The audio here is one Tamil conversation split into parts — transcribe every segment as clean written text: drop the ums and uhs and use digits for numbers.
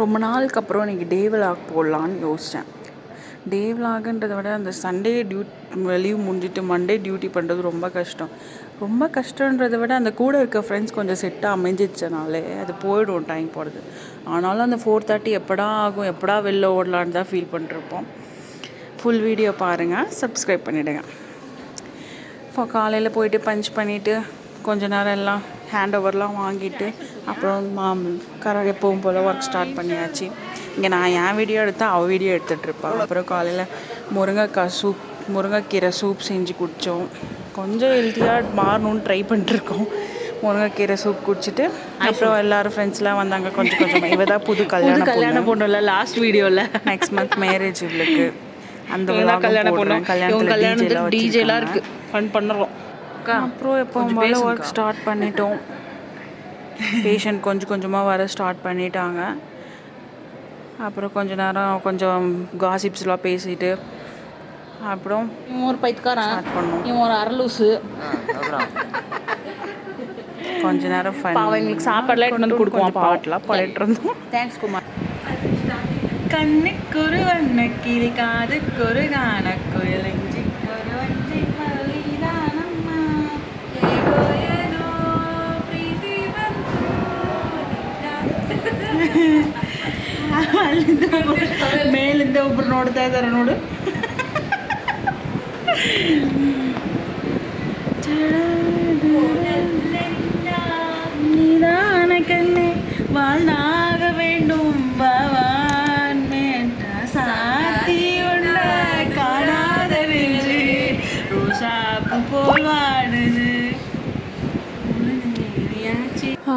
ரொம்ப நாளுக்கு அப்புறம் இன்றைக்கி டே விலாக் போடலான்னு யோசித்தேன். டே விலாகுன்றதை விட அந்த சண்டே லீவ் முடிஞ்சிட்டு மண்டே டியூட்டி பண்ணுறது ரொம்ப கஷ்டம். ரொம்ப கஷ்டன்றதை விட அந்த கூட இருக்க ஃப்ரெண்ட்ஸ் கொஞ்சம் செட்டாக அமைஞ்சிச்சனாலே அது போயிடும் டைம் போடுறது. ஆனாலும் அந்த 4:30 எப்படா ஆகும், எப்படா வெளில ஓடலான்னு தான் ஃபீல் பண்ணிருப்போம். ஃபுல் வீடியோ பாருங்கள், சப்ஸ்கிரைப் பண்ணிவிடுங்க. இப்போ காலையில் போயிட்டு பஞ்ச் பண்ணிவிட்டு கொஞ்ச நேரம் எல்லாம் ஹேண்ட் ஓவர்லாம் வாங்கிட்டு அப்புறம் எப்பவும் போல் ஒர்க் ஸ்டார்ட் பண்ணியாச்சு. இங்கே நான் என் வீடியோ எடுத்தால் அவள் வீடியோ எடுத்துகிட்ருப்பாள். அப்புறம் காலையில் முருங்கைக்கீரை சூப் செஞ்சு குடித்தோம். கொஞ்சம் ஹெல்த்தியாக மாறணும்னு ட்ரை பண்ணிட்டுருக்கோம். முருங்கைக்கீரை சூப் குடிச்சிட்டு அப்புறம் எல்லோரும் ஃப்ரெண்ட்ஸ்லாம் வந்தாங்க. கொஞ்சம் இவ தான் புது கல்யாணம் பொண்ணுல லாஸ்ட் வீடியோவில் நெக்ஸ்ட் மந்த் மேரேஜ் இவளுக்கு. அந்த கல்யாணத்துக்கு டிஜேலாம் இருக்குது, ஃபன் பண்ணுறோம். அப்புறம் எப்போ மேலே ஒர்க் ஸ்டார்ட் பண்ணிட்டோம். பேஷண்ட் கொஞ்சமாக வர ஸ்டார்ட் பண்ணிட்டாங்க. அப்புறம் கொஞ்ச நேரம் கொஞ்சம் காசிப்ஸ்லாம் பேசிட்டு அப்புறம் ஒரு பைத்துக்காரன் ஸ்டார்ட் பண்ணோம். இவன் ஒரு அரலூசு. கொஞ்ச நேரம் ஃபன். எங்களுக்கு சாப்பாடுலாம் எடுத்து வந்து கொடுக்குவான். பாட்டெலாம் பாடிட்டு இருந்தோம். தேங்க்ஸ் குமார். கண்ணுக்குரு வண்ண கிளி காதுக்குரு காண குயில் நெஞ்சுக்குரு வஞ்சி மல்லிதானம்மா ஏகோ ஏதோ பிரீதி ಮೇಲಿಂದ ಒಬ್ರು ನೋಡ್ತಾ ಇದ್ದಾರೆ ನೋಡು. நிதான கண்ணே வாழ்ந்தாக வேண்டும் பவான் மேட்ட சாத்தி உள்ள காணாத வென்று ரோசாப்பு போல் வாடுது.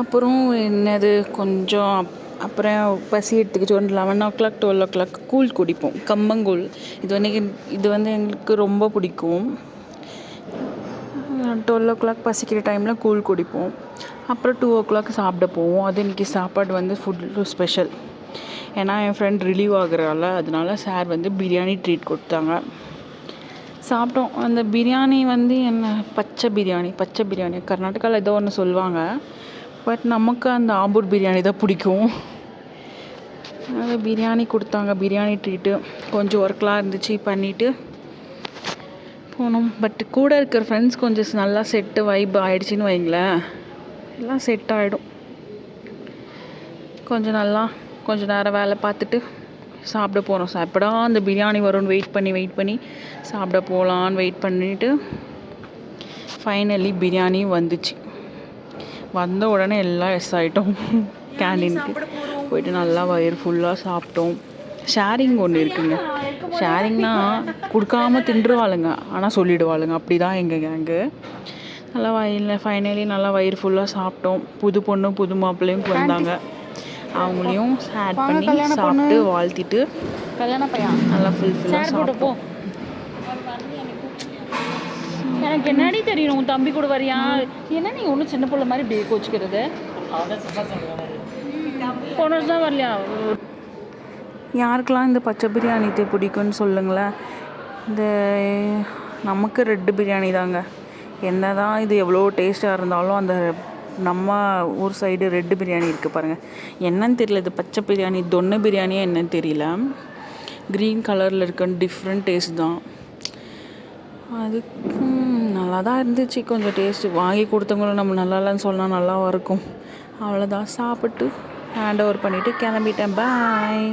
அப்புறம் என்னது கொஞ்சம் அப்புறம் பசி எடுத்துக்கிச்சு. ஒரு 11 o'clock 12 o'clock கூழ் குடிப்போம், கம்பங்கூழ். இது வந்து எங்களுக்கு ரொம்ப பிடிக்கும். 12 o'clock பசிக்கிற டைமில் கூழ் குடிப்போம். அப்புறம் 2 o'clock சாப்பிட போவோம். அது இன்றைக்கி சாப்பாடு வந்து ஃபுட்டு ஸ்பெஷல். ஏன்னா என் ஃப்ரெண்ட் ரிலீவ் ஆகுறாள், அதனால சார் வந்து பிரியாணி ட்ரீட் கொடுத்தாங்க. சாப்பிட்டோம். அந்த பிரியாணி வந்து என்ன பச்சை பிரியாணி கர்நாடகாவில் ஏதோ ஒன்று சொல்லுவாங்க. பட் நமக்கு அந்த ஆம்பூர் பிரியாணி தான் பிடிக்கும். அது பிரியாணி கொடுத்தாங்க, பிரியாணி ட்ரீட்டு. கொஞ்சம் ஒர்க்லாம் இருந்துச்சு, பண்ணிவிட்டு போனோம். பட் கூட இருக்கிற ஃப்ரெண்ட்ஸ் கொஞ்சம் நல்லா செட்டு வைப் ஆகிடுச்சின்னு வைங்களேன், எல்லாம் செட் ஆகிடும். கொஞ்சம் நேரம் வேலை பார்த்துட்டு சாப்பிட போகிறோம். எப்படா அந்த பிரியாணி வரும்னு வெயிட் பண்ணி சாப்பிட போகலான்னு வெயிட் பண்ணிவிட்டு ஃபைனலி பிரியாணி வந்துச்சு. வந்த உடனே எல்லாம் எஸ் ஆகிட்டோம். கேண்டீனுக்கு போயிட்டு நல்லா வயிறு ஃபுல்லாக சாப்பிட்டோம். ஷேரிங் ஒன்று இருக்குங்க. ஷேரிங்னா கொடுக்காம தின்றுவாளுங்க, ஆனால் சொல்லிவிடுவாளுங்க. அப்படி தான் எங்கள் கேங்கு. நல்லா ஃபைனலி நல்லா வயிறு ஃபுல்லாக சாப்பிட்டோம். புது பொண்ணு புது மாப்பிள்ளையும் வந்தாங்க. அவங்களையும் ஆட் பண்ணி சாப்பிட்டு வாழ்த்திட்டு நல்லா ஃபுல்லாக சாப்பிட்டோம். எனக்கு என்னடி தெரியும், உன் தம்பி கூட வரியா? என்ன நீ ஒன்றும் சின்ன பிள்ளை மாதிரி இப்படி கோச்சிக்கிறது? போன வருஷம் தான் வரலையா? யாருக்கெல்லாம் இந்த பச்சை பிரியாணி பிடிக்கும்னு சொல்லுங்களேன். இந்த நமக்கு ரெட்டு பிரியாணி தாங்க. என்ன தான் இது எவ்வளோ டேஸ்ட்டாக இருந்தாலும் அந்த நம்ம ஊர் சைடு ரெட்டு பிரியாணி இருக்குது பாருங்கள், என்னன்னு தெரியல. இது பச்சை பிரியாணி தொன்னை பிரியாணியாக என்னன்னு தெரியல. க்ரீன் கலரில் இருக்குன்னு டிஃப்ரெண்ட் டேஸ்ட் தான். அது நல்லா தான் இருந்துச்சு. கொஞ்சம் டேஸ்ட்டு வாங்கி கொடுத்தவங்களும் நம்ம நல்லா இல்லைன்னு சொன்னால் நல்லாவும் இருக்கும். அவ்வளோதான், சாப்பிட்டு ஹேண்ட் ஓவர் பண்ணிவிட்டு கிளம்பிட்டேன். பாய்.